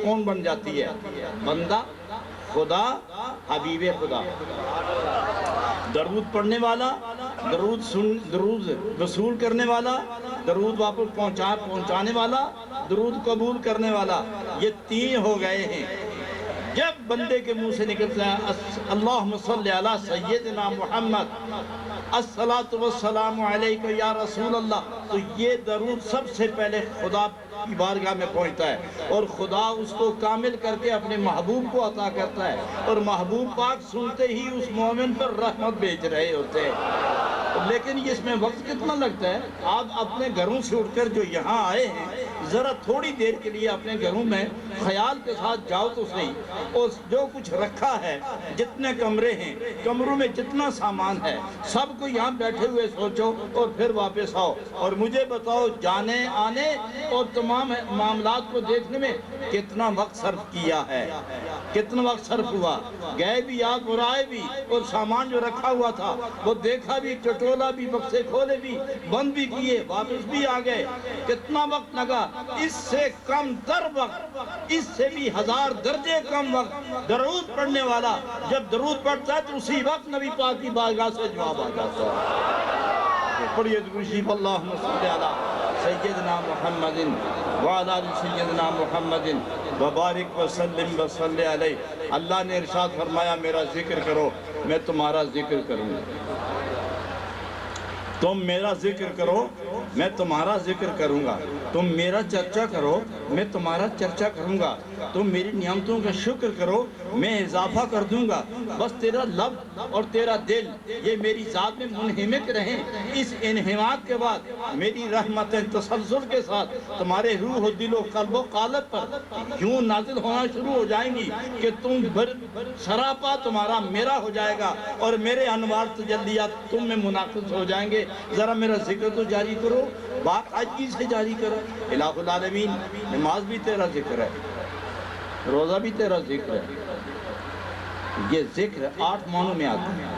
کون بن جاتی ہے؟ بندہ خدا، حبیب خدا، درود پڑھنے والا، درود وصول کرنے والا، درود واپس پہنچانے والا، درود قبول کرنے والا، یہ تین ہو گئے ہیں۔ جب بندے کے منہ سے نکلتا ہے اللہم صلی علی سیدنا محمد الصلاۃ والسلام علیک یا رسول اللہ، تو یہ درود سب سے پہلے خدا کی بارگاہ میں پہنچتا ہے، اور خدا اس کو کامل کر کے اپنے محبوب کو عطا کرتا ہے، اور محبوب پاک سنتے ہی اس مومن پر رحمت بھیج رہے ہوتے ہیں۔ لیکن اس میں وقت کتنا لگتا ہے؟ آپ اپنے گھروں سے اٹھ کر جو یہاں آئے ہیں، ذرا تھوڑی دیر کے لیے اپنے گھروں میں خیال کے ساتھ جاؤ تو صحیح، اور جو کچھ رکھا ہے، جتنے کمرے ہیں، کمروں میں جتنا سامان ہے، سب کو یہاں بیٹھے ہوئے سوچو اور پھر واپس آؤ اور مجھے بتاؤ جانے آنے اور تمام معاملات کو دیکھنے میں کتنا وقت صرف کیا ہے، کتنا وقت صرف ہوا۔ گئے بھی آپ اور آئے بھی، اور سامان جو رکھا ہوا تھا وہ دیکھا بھی، چٹولا بھی، بکسے کھولے بھی، بند بھی کیے، واپس بھی آ گئے۔ کتنا وقت لگا؟ اس سے کم تر وقت، اس سے بھی 1000 درجے کم وقت درود پڑھنے والا جب درود پڑھتا ہے تو اسی وقت نبی پاک کی بارگاہ سے جواب آ جاتا ہے۔ پڑھیے درود شریف، اللہم صلی علی سیدنا محمد وعلی آل سیدنا محمد وبارک وسلم وصلی علیہ۔ اللہ نے ارشاد فرمایا میرا ذکر کرو میں تمہارا ذکر کروں گا، تم میرا ذکر کرو میں تمہارا ذکر کروں گا، تم میرا چرچا کرو میں تمہارا چرچا کروں گا، تم میری نعمتوں کا شکر کرو میں اضافہ کر دوں گا، بس تیرا لب اور تیرا دل یہ میری ذات میں منہمک رہیں۔ اس انہماک کے بعد میری رحمتیں تسلسل کے ساتھ تمہارے روح و دل و قلب و قالب پر یوں نازل ہونا شروع ہو جائیں گی کہ تم سراپا تمہارا میرا ہو جائے گا، اور میرے انوار تجلیات تم میں منعکس ہو جائیں گے۔ ذرا میرا ذکر تو جاری کرو، باقاعدگی سے جاری کرو۔ الہ العالمین، نماز بھی تیرا ذکر ہے، روزہ بھی تیرا ذکر ہے۔ یہ ذکر 8 معنوں میں آتا ہے،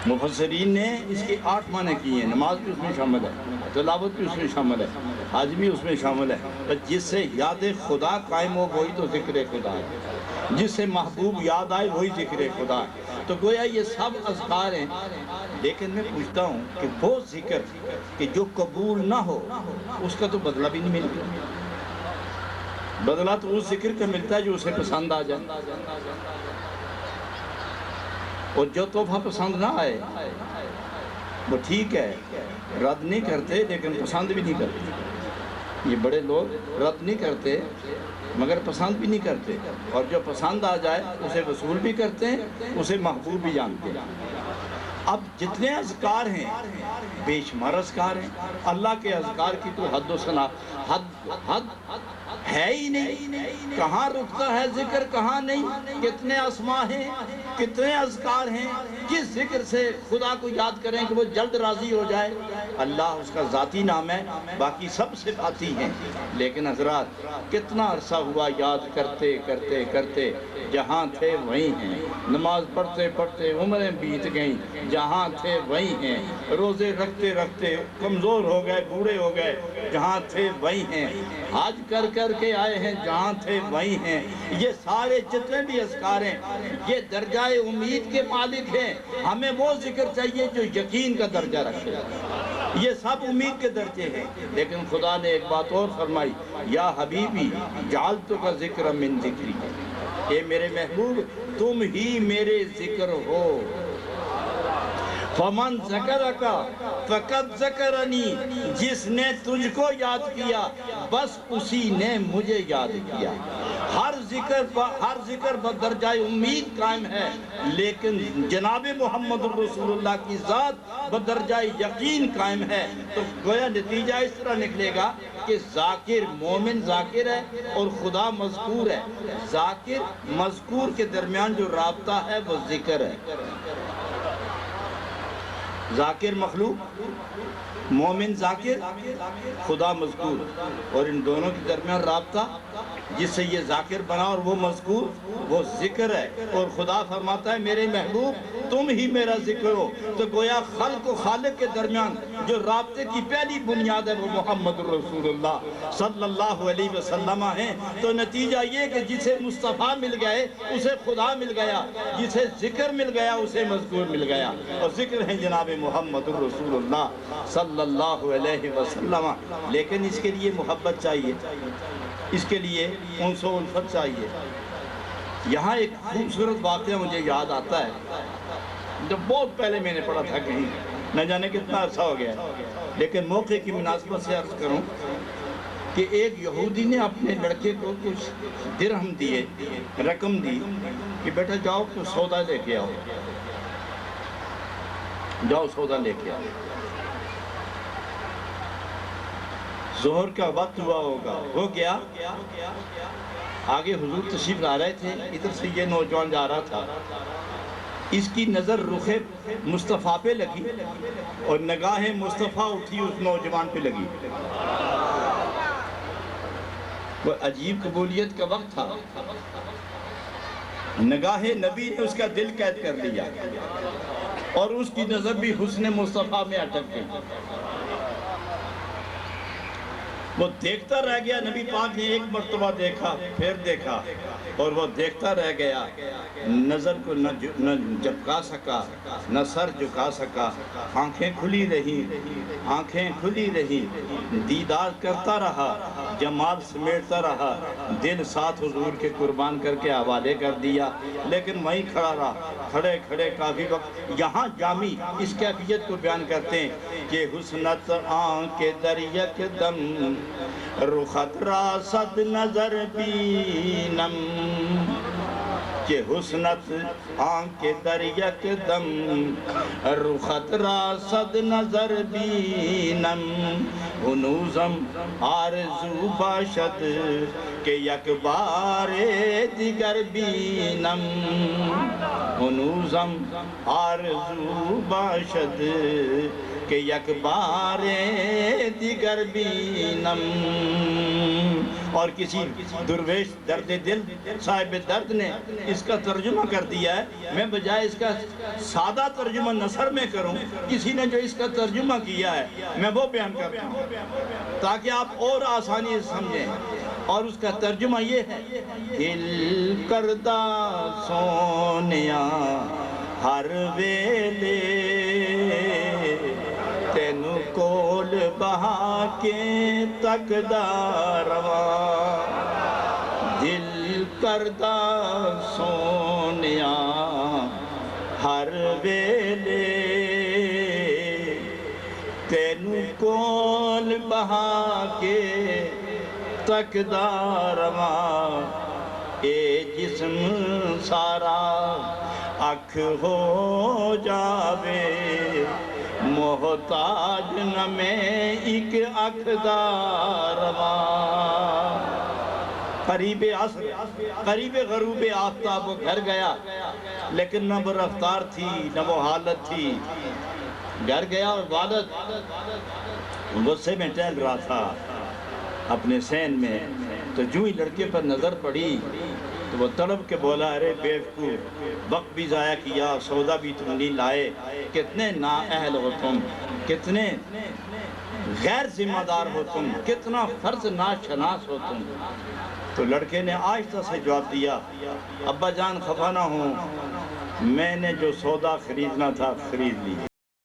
مفسرین نے اس کے 8 معنی کیے ہیں۔ نماز بھی اس میں شامل ہے، تلاوت بھی اس میں شامل ہے، حج بھی اس میں شامل ہے۔ جس سے یاد خدا قائم ہو وہی تو ذکر خدا ہے، جس سے محبوب یاد آئے وہی ذکر خدا ہے۔ تو گویا یہ سب اذکار ہیں، لیکن میں پوچھتا ہوں کہ وہ ذکر کہ جو قبول نہ ہو اس کا تو بدلہ بھی نہیں ملتا۔ بدلہ تو اس ذکر کا ملتا ہے جو اسے پسند آ جائے، اور جو تحفہ پسند نہ آئے وہ ٹھیک ہے، رد نہیں کرتے لیکن پسند بھی نہیں کرتے۔ یہ بڑے لوگ رد نہیں کرتے مگر پسند بھی نہیں کرتے، اور جو پسند آ جائے اسے وصول بھی کرتے ہیں، اسے محبوب بھی جانتے ہیں۔ اب جتنے اذکار ہیں بے شمار اذکار ہیں، اللہ کے اذکار کی تو حد و ثنا حد ہے ہی نہیں، کہاں رکتا ہے ذکر کہاں نہیں، کتنے اسماء ہیں، کتنے اذکار ہیں، کس ذکر سے خدا کو یاد کریں کہ وہ جلد راضی ہو جائے۔ اللہ اس کا ذاتی نام ہے، باقی سب صفاتی ہیں، لیکن حضرات کتنا عرصہ ہوا یاد کرتے کرتے کرتے، جہاں تھے وہیں ہیں، نماز پڑھتے پڑھتے عمریں بیت گئیں، جہاں تھے وہیں ہیں، روزے رکھتے رکھتے کمزور ہو گئے، بوڑھے ہو گئے، جہاں تھے وہیں ہیں، حج کر کر کے آئے ہیں، جہاں تھے وہیں ہیں۔ یہ سارے جتنے بھی اذکار ہیں یہ درجہ امید کے مالک ہیں، ہمیں وہ ذکر چاہیے جو یقین کا درجہ رکھے۔ یہ سب امید کے درجے ہیں، لیکن خدا نے ایک بات اور فرمائی، یا حبیبی جعلتک ذکر من ذکری، اے میرے محبوب تم ہی میرے ذکر ہو۔ فَمَنْ ذَكَرَكَ فَقَدْ ذَكَرَنِي، جس نے تجھ کو یاد کیا بس اسی نے مجھے یاد کیا۔ ہر ذکر بدرجہ امید قائم ہے، لیکن جناب محمد الرسول اللہ کی ذات بدرجہ یقین قائم ہے۔ تو گویا نتیجہ اس طرح نکلے گا کہ ذاکر مومن ذاکر ہے اور خدا مذکور ہے۔ ذاکر مذکور کے درمیان جو رابطہ ہے وہ ذکر ہے۔ ذاکر مخلوق، مومن ذاکر، خدا مذکور، اور ان دونوں کے درمیان رابطہ جس سے یہ ذاکر بنا اور وہ مذکور وہ ذکر ہے. اور خدا فرماتا ہے میرے محبوب تم ہی میرا ذکر ہو. تو گویا خلق و خالق کے درمیان جو رابطے کی پہلی بنیاد ہے وہ محمد رسول اللہ صلی اللہ علیہ وسلم ہیں. تو نتیجہ یہ کہ جسے مصطفیٰ مل گئے اسے خدا مل گیا, جسے ذکر مل گیا اسے مذکور مل گیا. اور ذکر ہیں جناب محمد رسول اللہ صلی اللہ علیہ وسلم. لیکن اس کے لیے محبت چاہیے, اس کے لیے انس و الفت چاہیے. یہاں ایک خوبصورت واقعہ مجھے یاد آتا ہے جو بہت پہلے میں نے پڑھا تھا کہیں, نہ جانے کتنا عرصہ ہو گیا, لیکن موقع کی مناسبت سے عرض کروں کہ ایک یہودی نے اپنے لڑکے کو کچھ درہم دیے, رقم دی کہ بیٹا جاؤ تو سودا لے کے آؤ, جاؤ سودا لے کے آؤ. ظہر کا وقت ہوا ہوگا, ہو گیا. آگے حضور تشریف لا رہے تھے, ادھر سے یہ نوجوان جا رہا تھا. اس کی نظر رخ مصطفیٰ پہ لگی اور نگاہ مصطفیٰ اٹھی اس نوجوان پہ لگی. وہ عجیب قبولیت کا وقت تھا. نگاہ نبی نے اس کا دل قید کر لیا اور اس کی نظر بھی حسن مصطفیٰ میں اٹک گئی. وہ دیکھتا رہ گیا. نبی پاک نے ایک مرتبہ دیکھا, پھر دیکھا, اور وہ دیکھتا رہ گیا. نظر کو نہ جھپکا سکا, نہ سر جھکا سکا. آنکھیں کھلی رہی, آنکھیں کھلی رہی. دیدار کرتا رہا, جمال سمیٹتا رہا. دل ساتھ حضور کے قربان کر کے حوالے کر دیا, لیکن وہیں کھڑا رہا. کھڑے کھڑے کافی وقت. یہاں جامی اس کیفیت کو بیان کرتے ہیں کہ حسنت آنکھ کے در یک دم رخت را صد نظر بینم, کہ حسنت آنکھ کے در یک دم رخت را صد نظر بینم. ہنوزم آرزو باشد کہ یک بار دیگر بینم. ہنوزم آرزو باشد کہ یک بار دیگر بینم. اور کسی درویش درد دل صاحب درد نے اس کا ترجمہ کر دیا ہے. میں بجائے اس کا سادہ ترجمہ نثر میں کروں, کسی نے جو اس کا ترجمہ کیا ہے میں وہ بیان کرتا ہوں تاکہ آپ اور آسانی سے سمجھیں. اور اس کا ترجمہ یہ ہے, دل کردہ سونیا ہر ویلے تینو کول بہا کے تکدا روا. دل کردہ سونیا ہر ویلے تینو کول بہا کے تکدا روا. اے جسم سارا اکھ ہو جاوے محتاج نہ میں ایک اکھ دا روا. قریب عصر, قریب غروب آفتاب وہ گھر گیا, لیکن نہ وہ رفتار تھی نہ وہ حالت تھی. گھر گیا اور والد غصے میں ٹہل رہا تھا اپنے سین میں. تو جو ہی لڑکے پر نظر پڑی تو وہ تڑپ کے بولا, ارے بیوقوف, وقت بھی ضائع کیا, سودا بھی تم نہیں لائے, کتنے نااہل ہو تم, کتنے غیر ذمہ دار ہو تم, کتنا فرض ناشناس ہو تم. تو لڑکے نے آہستہ سے جواب دیا, ابا جان خفا نہ ہوں, میں نے جو سودا خریدنا تھا خرید لی.